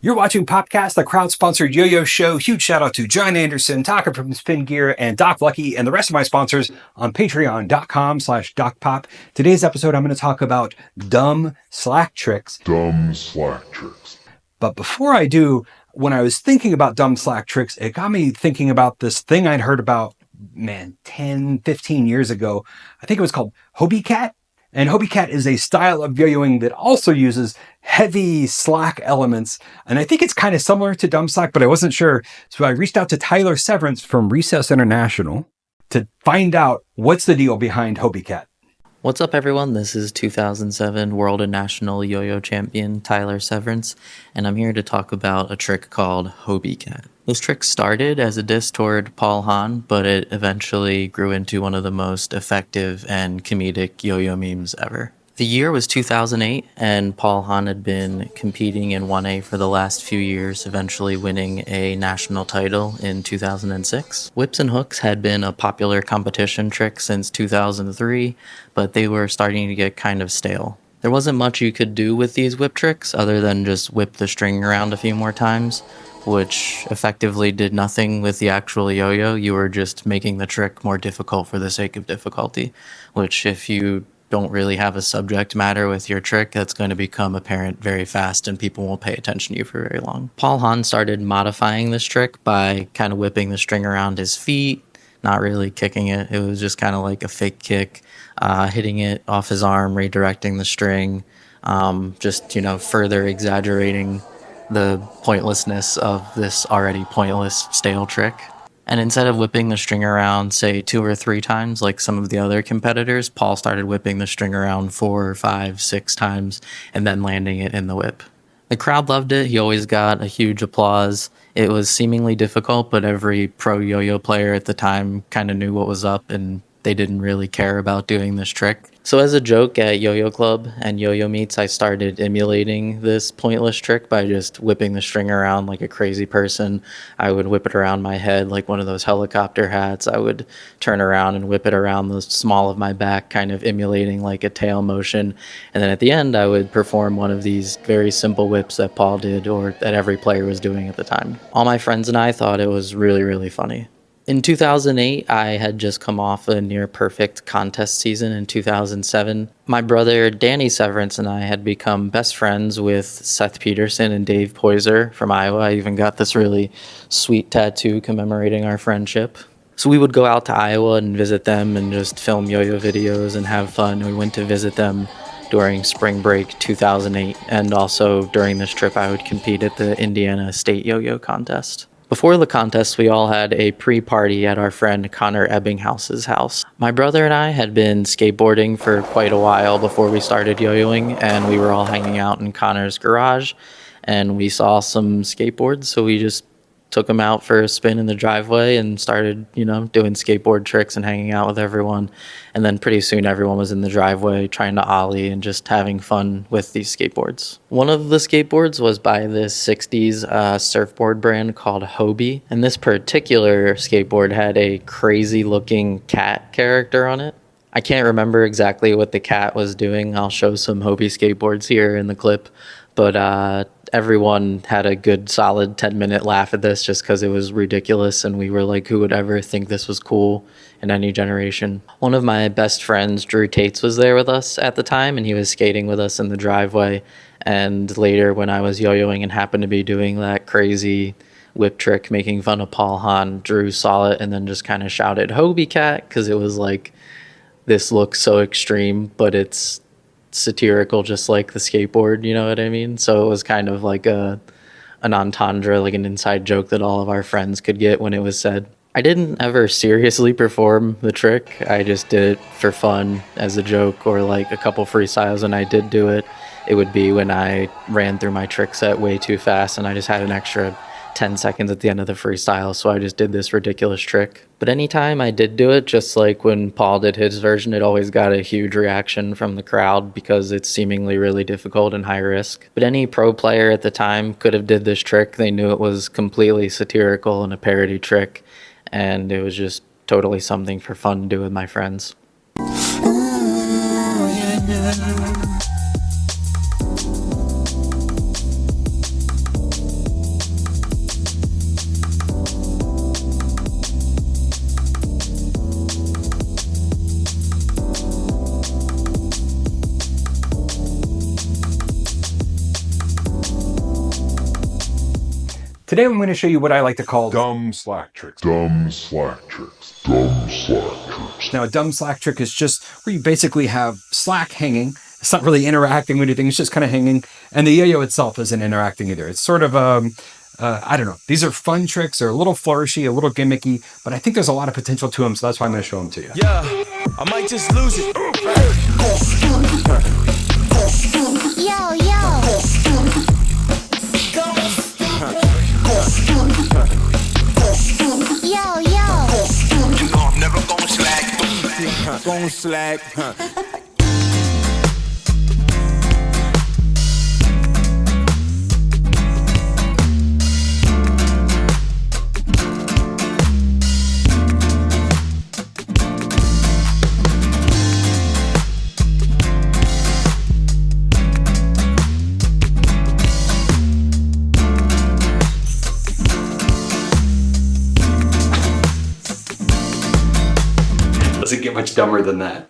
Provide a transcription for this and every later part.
You're watching PopCast, the crowd-sponsored yo-yo show. Huge shout out to John Anderson, Taka from Spin Gear, and Doc Lucky, and the rest of my sponsors on patreon.com/DocPop. Today's episode, I'm going to talk about dumb Slack tricks. But before I do, when I was thinking about dumb Slack tricks, it got me thinking about this thing I'd heard about, 10, 15 years ago. I think it was called Hobie Cat. And Hobie Cat is a style of yo-yoing that also uses heavy slack elements. And I think it's kind of similar to dumb slack, but I wasn't sure. So I reached out to Tyler Severance from Recess International to find out what's the deal behind Hobie Cat. What's up, everyone? This is 2007 World and National Yo-Yo Champion Tyler Severance, and I'm here to talk about a trick called Hobie Cat. This trick started as a diss toward Paul Hahn, but it eventually grew into one of the most effective and comedic yo-yo memes ever. The year was 2008, and Paul Hahn had been competing in 1A for the last few years, eventually winning a national title in 2006. Whips and hooks had been a popular competition trick since 2003, but they were starting to get kind of stale. There wasn't much you could do with these whip tricks other than just whip the string around a few more times, which effectively did nothing with the actual yo-yo. You were just making the trick more difficult for the sake of difficulty, which if you don't really have a subject matter with your trick, that's going to become apparent very fast and people won't pay attention to you for very long. Paul Hahn started modifying this trick by kind of whipping the string around his feet, not really kicking it. It was just kind of like a fake kick, hitting it off his arm, redirecting the string, further exaggerating the pointlessness of this already pointless, stale trick. And instead of whipping the string around, say, 2 or 3 times like some of the other competitors, Paul started whipping the string around 4, 5, 6 times and then landing it in the whip. The crowd loved it. He always got a huge applause. It was seemingly difficult, but every pro yo-yo player at the time kind of knew what was up and they didn't really care about doing this trick. So as a joke at Yo-Yo Club and yo-yo meets, I started emulating this pointless trick by just whipping the string around like a crazy person. I would whip it around my head like one of those helicopter hats. I would turn around and whip it around the small of my back, kind of emulating like a tail motion. And then at the end, I would perform one of these very simple whips that Paul did or that every player was doing at the time. All my friends and I thought it was really, really funny. In 2008, I had just come off a near-perfect contest season in 2007. My brother, Danny Severance, and I had become best friends with Seth Peterson and Dave Poyser from Iowa. I even got this really sweet tattoo commemorating our friendship. So we would go out to Iowa and visit them and just film yo-yo videos and have fun. We went to visit them during spring break 2008, and also during this trip I would compete at the Indiana State Yo-Yo Contest. Before the contest, we all had a pre-party at our friend Connor Ebbinghouse's house. My brother and I had been skateboarding for quite a while before we started yo-yoing, and we were all hanging out in Connor's garage, and we saw some skateboards, so we just took them out for a spin in the driveway and started, doing skateboard tricks and hanging out with everyone. And then pretty soon everyone was in the driveway trying to ollie and just having fun with these skateboards. One of the skateboards was by this 60s surfboard brand called Hobie. And this particular skateboard had a crazy looking cat character on it. I can't remember exactly what the cat was doing. I'll show some Hobie skateboards here in the clip. But everyone had a good solid 10-minute laugh at this just because it was ridiculous and we were like, who would ever think this was cool in any generation? One of my best friends, Drew Tates, was there with us at the time and he was skating with us in the driveway. And later when I was yo-yoing and happened to be doing that crazy whip trick making fun of Paul Hahn, Drew saw it and then just kind of shouted Hobie Cat because it was like, this looks so extreme, but it's satirical just like the skateboard, you know what I mean? So it was kind of like an entendre, like an inside joke that all of our friends could get when it was said. I didn't ever seriously perform the trick. I just did it for fun as a joke or like a couple freestyles, and I did do it. It would be when I ran through my trick set way too fast and I just had an extra 10 seconds at the end of the freestyle, so I just did this ridiculous trick. But anytime I did do it, just like when Paul did his version, it always got a huge reaction from the crowd because it's seemingly really difficult and high risk. But any pro player at the time could have did this trick. They knew it was completely satirical and a parody trick, and it was just totally something for fun to do with my friends. Today I'm going to show you what I like to call dumb slack tricks. Now, a dumb slack trick is just where you basically have slack hanging. It's not really interacting with anything. It's just kind of hanging. And the yo-yo itself isn't interacting either. It's sort of, I don't know. These are fun tricks. They're a little flourishy, a little gimmicky, but I think there's a lot of potential to them. So that's why I'm going to show them to you. Yeah, I might just lose it. Yo, yo. Yo, yo. You know I'm never gonna slack. Gonna slack. Doesn't get much dumber than that.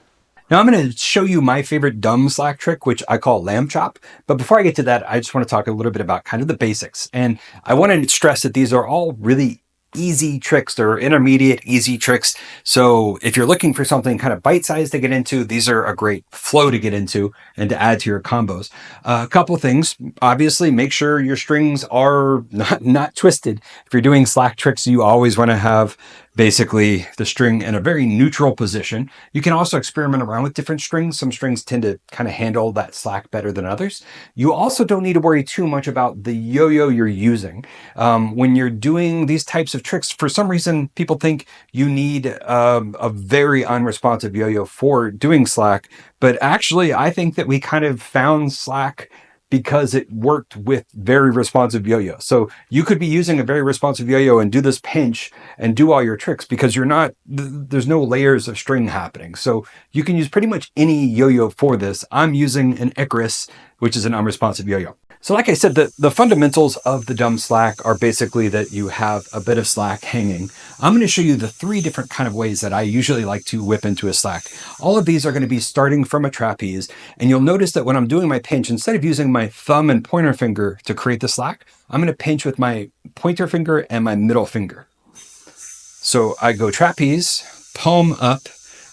Now I'm going to show you my favorite dumb slack trick, which I call lamb chop. But before I get to that, I just want to talk a little bit about kind of the basics. And I want to stress that these are all really easy tricks. They're intermediate, easy tricks. So if you're looking for something kind of bite-sized to get into, these are a great flow to get into and to add to your combos. A couple things. Obviously, make sure your strings are not twisted. If you're doing slack tricks, you always want to have basically the string in a very neutral position. You can also experiment around with different strings. Some strings tend to kind of handle that slack better than others. You also don't need to worry too much about the yo-yo you're using. When you're doing these types of tricks, for some reason, people think you need a very unresponsive yo-yo for doing slack. But actually, I think that we kind of found slack because it worked with very responsive yo-yo. So you could be using a very responsive yo-yo and do this pinch and do all your tricks because there's no layers of string happening. So you can use pretty much any yo-yo for this. I'm using an Icarus, which is an unresponsive yo-yo. So like I said, the fundamentals of the dumb slack are basically that you have a bit of slack hanging. I'm going to show you the 3 different kind of ways that I usually like to whip into a slack. All of these are going to be starting from a trapeze, and you'll notice that when I'm doing my pinch, instead of using my thumb and pointer finger to create the slack, I'm going to pinch with my pointer finger and my middle finger. So I go trapeze, palm up,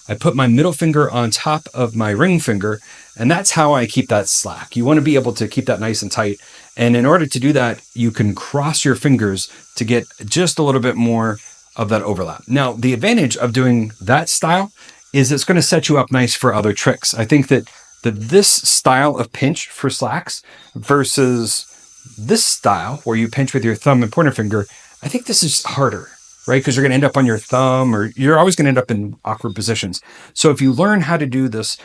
I put my middle finger on top of my ring finger, and that's how I keep that slack. You want to be able to keep that nice and tight. And in order to do that, you can cross your fingers to get just a little bit more of that overlap. Now, the advantage of doing that style is it's going to set you up nice for other tricks. I think that this style of pinch for slacks versus this style where you pinch with your thumb and pointer finger, I think this is harder, right? Because you're going to end up on your thumb, or you're always going to end up in awkward positions. So if you learn how to do this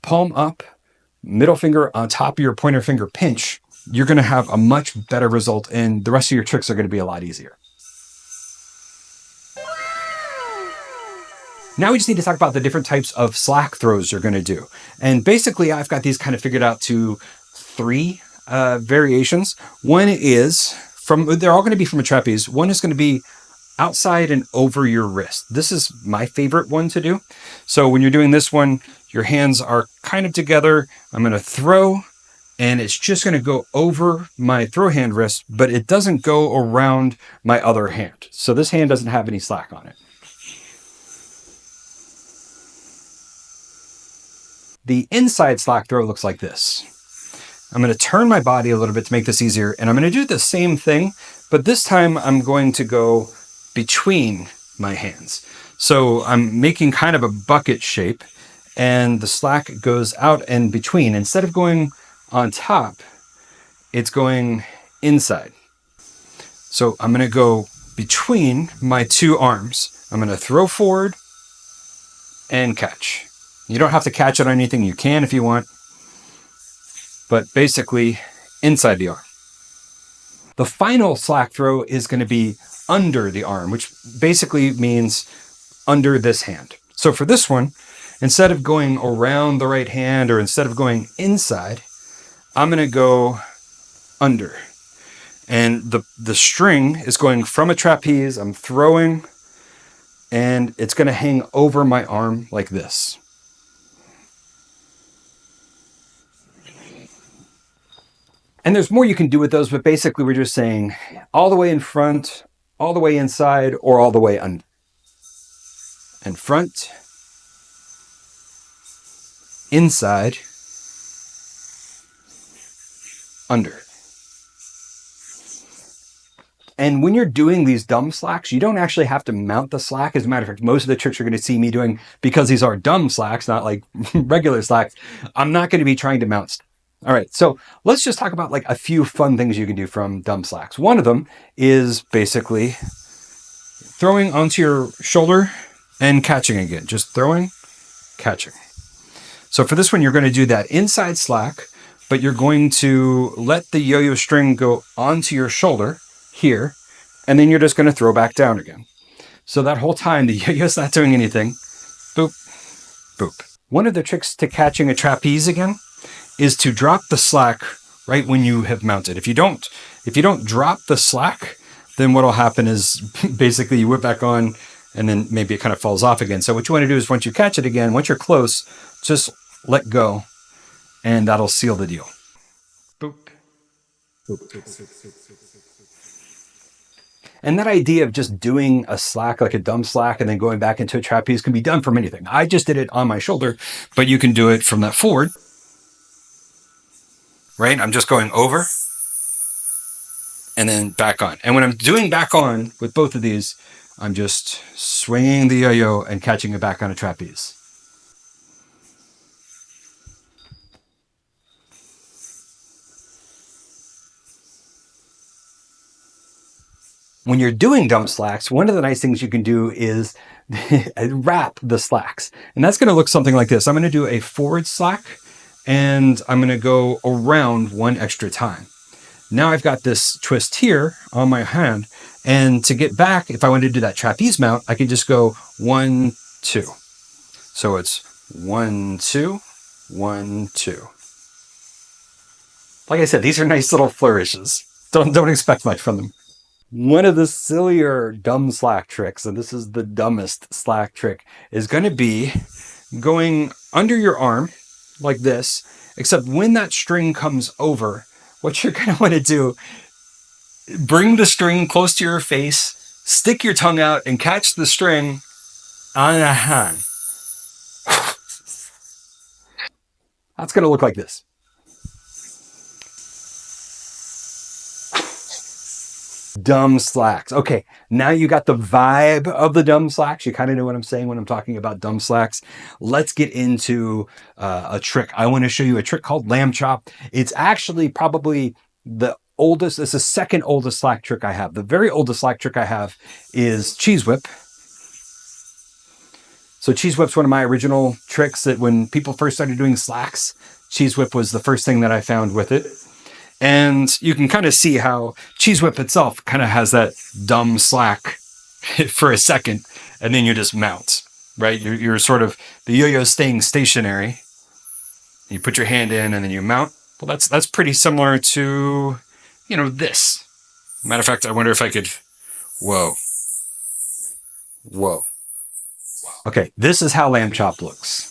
palm up, middle finger on top of your pointer finger pinch, you're going to have a much better result, and the rest of your tricks are going to be a lot easier. Now we just need to talk about the different types of slack throws you're going to do. And basically, I've got these kind of figured out to 3 variations. One is they're all going to be from a trapeze. One is going to be outside and over your wrist. This is my favorite one to do. So when you're doing this one, your hands are kind of together. I'm going to throw, and it's just going to go over my throw hand wrist, but it doesn't go around my other hand. So this hand doesn't have any slack on it. The inside slack throw looks like this. I'm going to turn my body a little bit to make this easier, and I'm going to do the same thing, but this time I'm going to go between my hands. So I'm making kind of a bucket shape, and the slack goes out and between. Instead of going on top, it's going inside. So I'm going to go between my 2 arms. I'm going to throw forward and catch. You don't have to catch it on anything. You can if you want, but basically inside the arm. The final slack throw is going to be under the arm, which basically means under this hand. So for this one, instead of going around the right hand or instead of going inside, I'm going to go under. And the string is going from a trapeze. I'm throwing, and it's going to hang over my arm like this. And there's more you can do with those, but basically we're just saying all the way in front, all the way inside, or all the way under. And front, inside, under. And when you're doing these dumb slacks, you don't actually have to mount the slack. As a matter of fact, most of the tricks you're going to see me doing, because these are dumb slacks, not like regular slacks, I'm not going to be trying to mount stuff. All right, so let's just talk about like a few fun things you can do from dumb slacks. One of them is basically throwing onto your shoulder and catching again. Just throwing, catching. So for this one, you're going to do that inside slack, but you're going to let the yo-yo string go onto your shoulder here, and then you're just going to throw back down again. So that whole time, the yo-yo's not doing anything. Boop, boop. One of the tricks to catching a trapeze again is to drop the slack right when you have mounted. If you don't drop the slack, then what'll happen is basically you whip back on and then maybe it kind of falls off again. So what you want to do is once you catch it again, once you're close, just let go and that'll seal the deal. Boop. And that idea of just doing a slack, like a dumb slack, and then going back into a trapeze can be done from anything. I just did it on my shoulder, but you can do it from that forward. Right? I'm just going over and then back on. And when I'm doing back on with both of these, I'm just swinging the yo-yo and catching it back on a trapeze. When you're doing dumb slacks, one of the nice things you can do is wrap the slacks. And that's going to look something like this. I'm going to do a forward slack and I'm going to go around one extra time. Now I've got this twist here on my hand. And to get back, if I wanted to do that trapeze mount, I could just go 1, 2. So it's 1, 2, 1, 2. Like I said, these are nice little flourishes. Don't expect much from them. One of the sillier dumb slack tricks, and this is the dumbest slack trick, is going to be going under your arm like this, except when that string comes over, what you're going to want to do, bring the string close to your face, stick your tongue out, and catch the string on a hand. That's going to look like this. Dumb slacks. Okay, now you got the vibe of the dumb slacks. You kind of know what I'm saying when I'm talking about dumb slacks. Let's get into a trick. I want to show you a trick called lamb chop. It's actually probably the oldest, it's the second oldest slack trick I have. The very oldest slack trick I have is cheese whip. So cheese whip's one of my original tricks that when people first started doing slacks, cheese whip was the first thing that I found with it. And you can kind of see how cheese whip itself kind of has that dumb slack for a second, and then you just mount, right? You're sort of, the yo-yo staying stationary. You put your hand in and then you mount. Well, that's pretty similar to, this. Matter of fact, I wonder if I could, whoa. Okay, this is how lamb chop looks.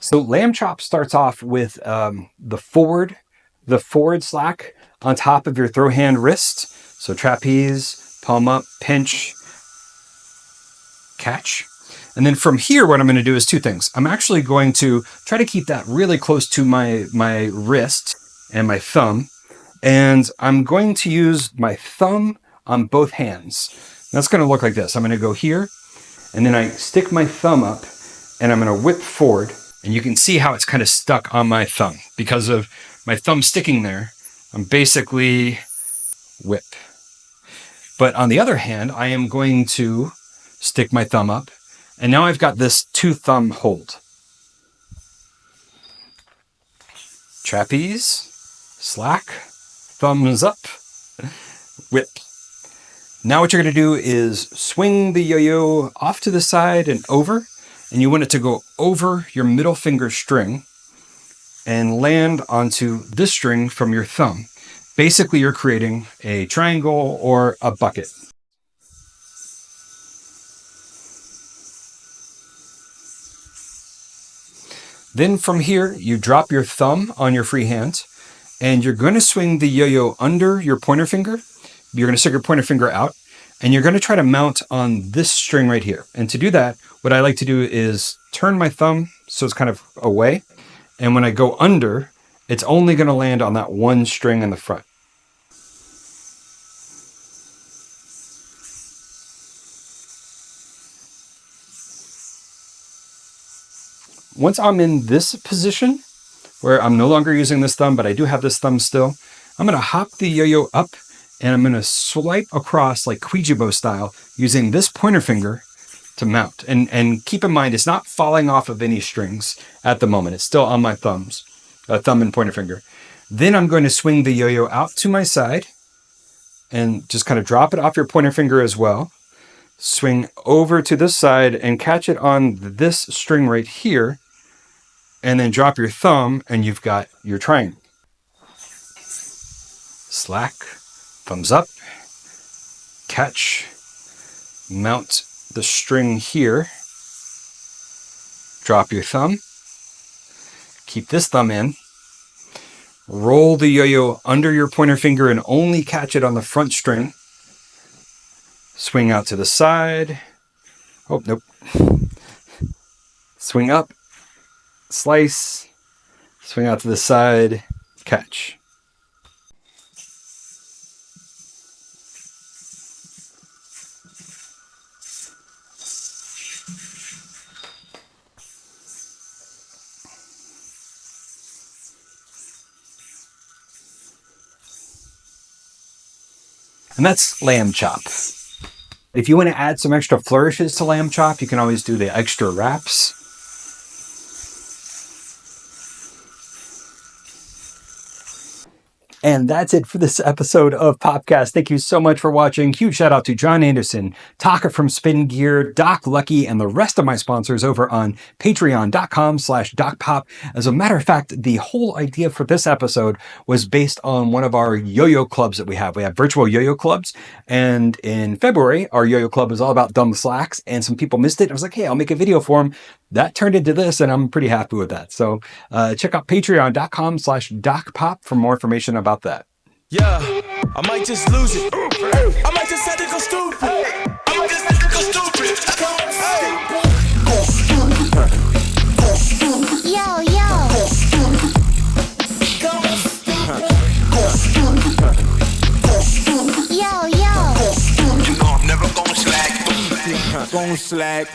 So lamb chop starts off with the forward slack on top of your throw hand wrist. So trapeze, palm up, pinch, catch. And then from here, what I'm going to do is two things. I'm actually going to try to keep that really close to my wrist and my thumb. And I'm going to use my thumb on both hands. That's going to look like this. I'm going to go here, and then I stick my thumb up, and I'm going to whip forward. And you can see how it's kind of stuck on my thumb. Because of my thumb sticking there, I'm basically whip. But on the other hand, I am going to stick my thumb up. And now I've got this 2-thumb hold. Trapeze, slack, thumbs up, whip. Now what you're going to do is swing the yo-yo off to the side and over. And you want it to go over your middle finger string and land onto this string from your thumb. Basically, you're creating a triangle or a bucket. Then from here, you drop your thumb on your free hand, and you're going to swing the yo-yo under your pointer finger. You're going to stick your pointer finger out, and you're going to try to mount on this string right here. And to do that, what I like to do is turn my thumb so it's kind of away. And when I go under, it's only going to land on that one string in the front. Once I'm in this position, where I'm no longer using this thumb, but I do have this thumb still, I'm going to hop the yo-yo up, and I'm going to swipe across like Ouija style using this pointer finger to mount. And keep in mind, it's not falling off of any strings at the moment. It's still on my thumb and pointer finger. Then I'm going to swing the yo-yo out to my side and just kind of drop it off your pointer finger as well. Swing over to this side and catch it on this string right here, and then drop your thumb and you've got your triangle. Slack, thumbs up, catch, mount the string here, drop your thumb, keep this thumb in, roll the yo-yo under your pointer finger and only catch it on the front string. Swing out to the side. Oh, nope. Swing up, slice, swing out to the side, catch. And that's lamb chop. If you want to add some extra flourishes to lamb chop, you can always do the extra wraps. And that's it for this episode of PopCast. Thank you so much for watching. Huge shout out to John Anderson, Taka from Spin Gear, Doc Lucky, and the rest of my sponsors over on patreon.com/DocPop. As a matter of fact, the whole idea for this episode was based on one of our yo-yo clubs that we have. We have virtual yo-yo clubs. And in February, our yo-yo club is all about dumb slacks, and some people missed it. I was like, hey, I'll make a video for them. That turned into this, and I'm pretty happy with that. So check out patreon.com/DocPop for more information about that. Yeah, I might just lose it. I might just have to go stupid. I might just have to go stupid. Yo, yo. Yo, yo. You know I'm never gonna slack. Gonna slack.